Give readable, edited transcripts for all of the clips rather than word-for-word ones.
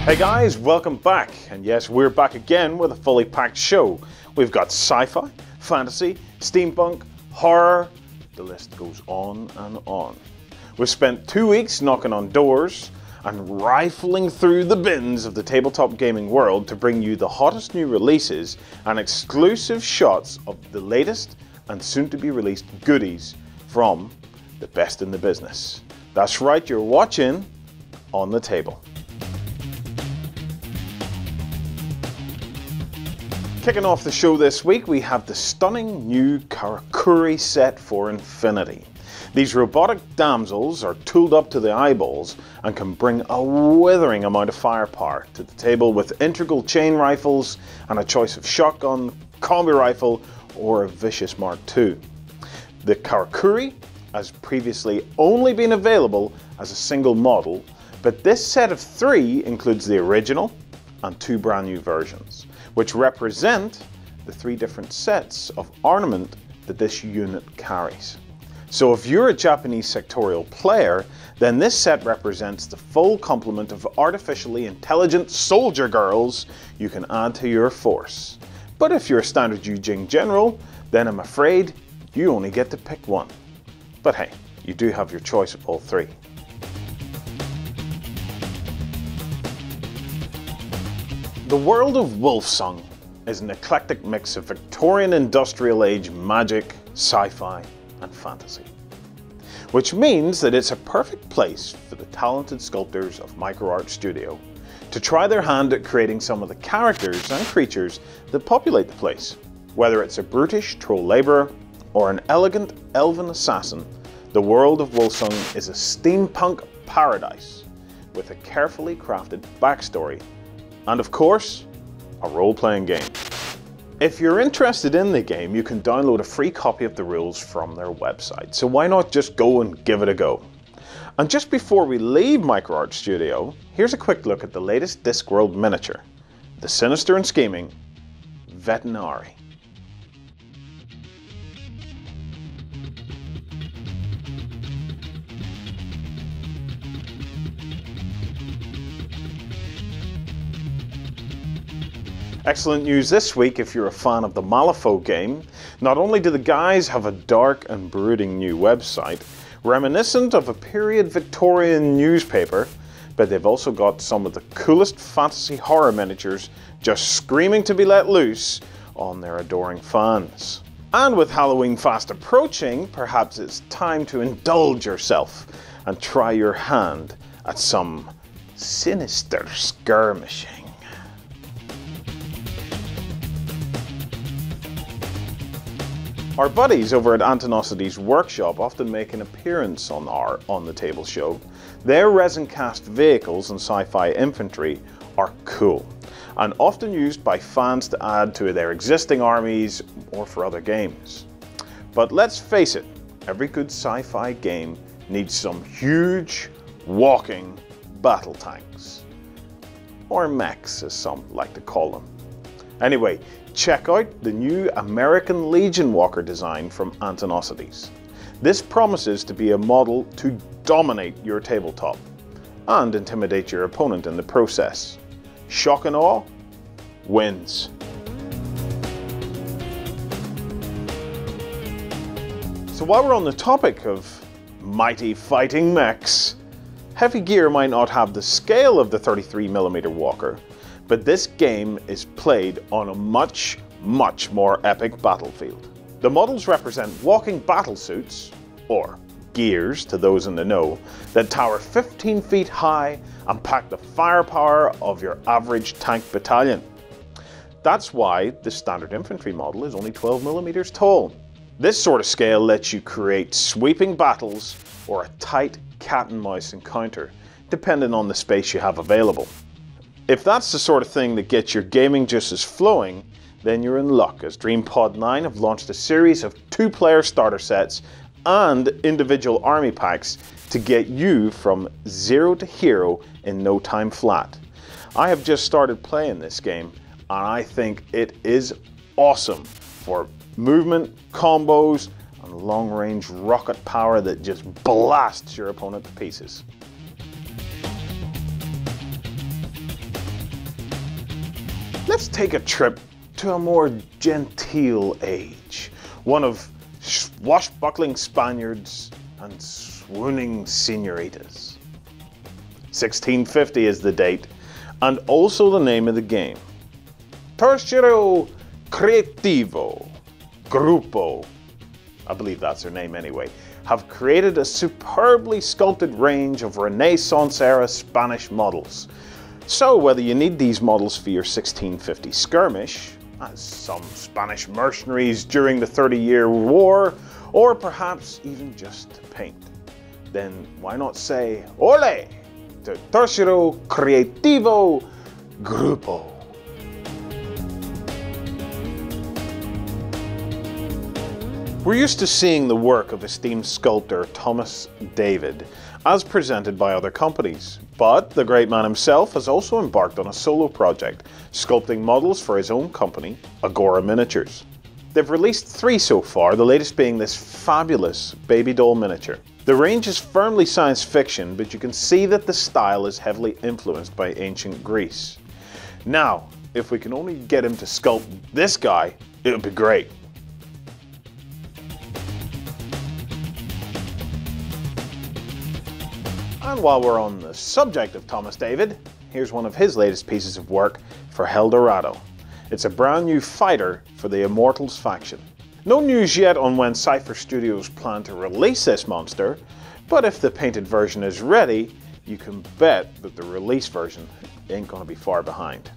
Hey guys, welcome back. And yes, we're back again with a fully packed show. We've got sci-fi, fantasy, steampunk, horror, the list goes on and on. We've spent 2 weeks knocking on doors and rifling through the bins of the tabletop gaming world to bring you the hottest new releases and exclusive shots of the latest and soon to be released goodies from the best in the business. That's right, you're watching On the Table. Kicking off the show this week, we have the stunning new Karakuri set for Infinity. These robotic damsels are tooled up to the eyeballs and can bring a withering amount of firepower to the table with integral chain rifles and a choice of shotgun, combi rifle, or a vicious Mark II. The Karakuri has previously only been available as a single model, but this set of 3 includes the original and 2 brand new versions, which represent the 3 different sets of armament that this unit carries. So if you're a Japanese sectorial player, then this set represents the full complement of artificially intelligent soldier girls you can add to your force. But if you're a standard Yujing general, then I'm afraid you only get to pick one. But hey, you do have your choice of all 3. The world of Wolsung is an eclectic mix of Victorian industrial age magic, sci-fi, and fantasy. Which means that it's a perfect place for the talented sculptors of MicroArt Studio to try their hand at creating some of the characters and creatures that populate the place. Whether it's a brutish troll labourer or an elegant elven assassin, the world of Wolsung is a steampunk paradise with a carefully crafted backstory and, of course, a role-playing game. If you're interested in the game, you can download a free copy of the rules from their website, so why not just go and give it a go? And just before we leave MicroArt Studio, here's a quick look at the latest Discworld miniature, the sinister and scheming Veterinary. Excellent news this week if you're a fan of the Malifaux game. Not only do the guys have a dark and brooding new website, reminiscent of a period Victorian newspaper, but they've also got some of the coolest fantasy horror miniatures just screaming to be let loose on their adoring fans. And with Halloween fast approaching, perhaps it's time to indulge yourself and try your hand at some sinister skirmishing. Our buddies over at Antenocitis workshop often make an appearance on our On the Table show. Their resin cast vehicles and sci-fi infantry are cool and often used by fans to add to their existing armies or for other games. But let's face it, every good sci-fi game needs some huge walking battle tanks, or mechs as some like to call them. Anyway, check out the new American Legion Walker design from Antenocitis. This promises to be a model to dominate your tabletop and intimidate your opponent in the process. Shock and awe wins. So while we're on the topic of mighty fighting mechs, heavy gear might not have the scale of the 33mm Walker, but this game is played on a much more epic battlefield. The models represent walking battlesuits, or gears to those in the know, that tower 15 feet high and pack the firepower of your average tank battalion. That's why the standard infantry model is only 12mm tall. This sort of scale lets you create sweeping battles or a tight cat and mouse encounter, depending on the space you have available. If that's the sort of thing that gets your gaming juices flowing, then you're in luck, as DreamPod 9 have launched a series of 2-player starter sets and individual army packs to get you from 0 to hero in no time flat. I have just started playing this game and I think it is awesome for movement, combos, and long-range rocket power that just blasts your opponent to pieces. let's take a trip to a more genteel age, one of swashbuckling Spaniards and swooning senoritas. 1650 is the date, and also the name of the game. Tercio Creativo Grupo, I believe that's their name anyway, have created a superbly sculpted range of Renaissance-era Spanish models. So whether you need these models for your 1650 skirmish, as some Spanish mercenaries during the 30-Year War, or perhaps even just to paint, then why not say ole to Tercio Creativo Grupo. We're used to seeing the work of esteemed sculptor Thomas David as presented by other companies, but the great man himself has also embarked on a solo project, sculpting models for his own company, Agora Miniatures. They've released 3 so far, the latest being this fabulous Babydoll miniature. The range is firmly science fiction, but you can see that the style is heavily influenced by ancient Greece. Now, if we can only get him to sculpt this guy, it would be great. And while we're on the subject of Thomas David, here's one of his latest pieces of work for Dorado. It's a brand new fighter for the Immortals faction. No news yet on when Cipher Studios plan to release this monster, but if the painted version is ready, you can bet that the release version ain't gonna be far behind.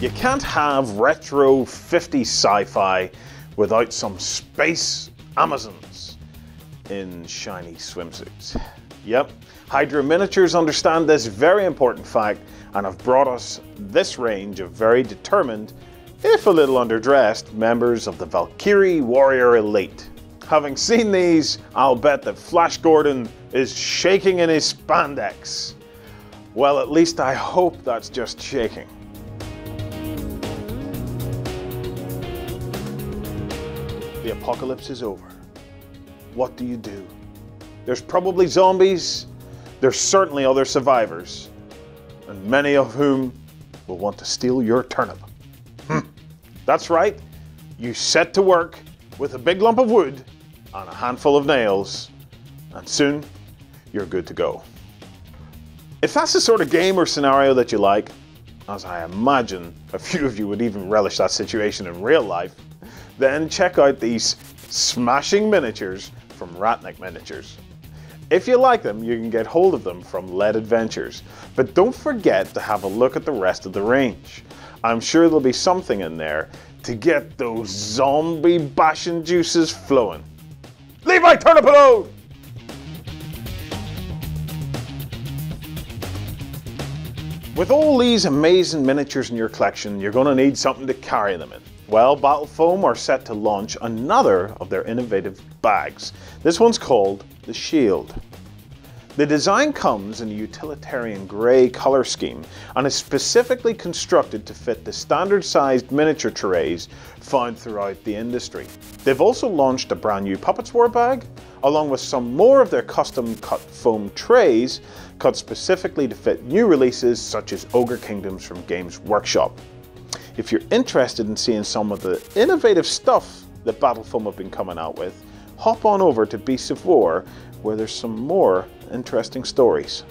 You can't have retro 50s sci-fi without some space Amazons in shiny swimsuits. Yep, Hydra Miniatures understand this very important fact and have brought us this range of very determined, if a little underdressed, members of the Valkyrie Warrior Elite. Having seen these, I'll bet that Flash Gordon is shaking in his spandex. Well, at least I hope that's just shaking. The apocalypse is over. What do you do? There's probably zombies, there's certainly other survivors, and many of whom will want to steal your turnip. That's right, you set to work with a big lump of wood and a handful of nails, and soon you're good to go. If that's the sort of game or scenario that you like, as I imagine a few of you would even relish that situation in real life, then check out these smashing miniatures from Ratnik Miniatures. If you like them, you can get hold of them from Lead Adventures, but don't forget to have a look at the rest of the range. I'm sure there'll be something in there to get those zombie bashing juices flowing. Leave my turnip alone! With all these amazing miniatures in your collection, you're going to need something to carry them in. Well, Battle Foam are set to launch another of their innovative bags. This one's called the SHEILD. The design comes in a utilitarian grey colour scheme and is specifically constructed to fit the standard-sized miniature trays found throughout the industry. They've also launched a brand new Puppets War bag, along with some more of their custom-cut foam trays cut specifically to fit new releases such as Ogre Kingdoms from Games Workshop. If you're interested in seeing some of the innovative stuff that Battle Foam have been coming out with, hop on over to Beasts of War, where there's some more interesting stories.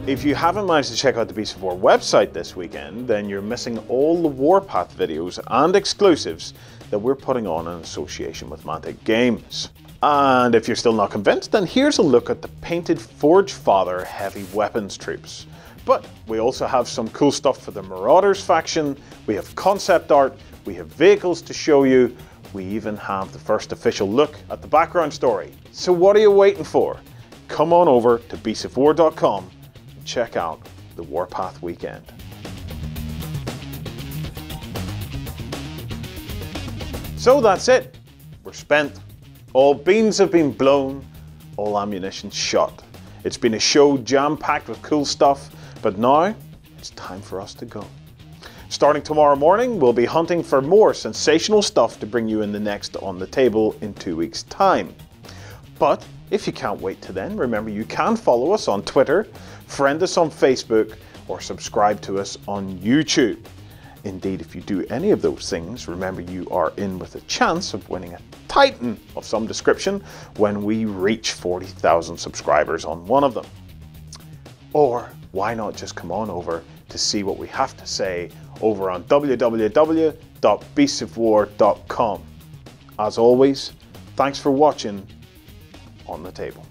If you haven't managed to check out the Beasts of War website this weekend, then you're missing all the Warpath videos and exclusives that we're putting on in association with Mantic Games. And if you're still not convinced, then here's a look at the painted Forge Father heavy weapons troops. But we also have some cool stuff for the Marauders faction, we have concept art, we have vehicles to show you, we even have the first official look at the background story. So what are you waiting for? Come on over to beastsofwar.com and check out the Warpath weekend. So that's it, we're spent. All beans have been blown, all ammunition shot. It's been a show jam-packed with cool stuff, but now it's time for us to go. Starting tomorrow morning, we'll be hunting for more sensational stuff to bring you in the next On the Table in 2 weeks' time. But if you can't wait to then, remember you can follow us on Twitter, friend us on Facebook, or subscribe to us on YouTube. Indeed, if you do any of those things, remember you are in with a chance of winning a Titan of some description when we reach 40,000 subscribers on one of them. Or why not just come on over to see what we have to say over on www.beastsofwar.com. As always, thanks for watching On the Table.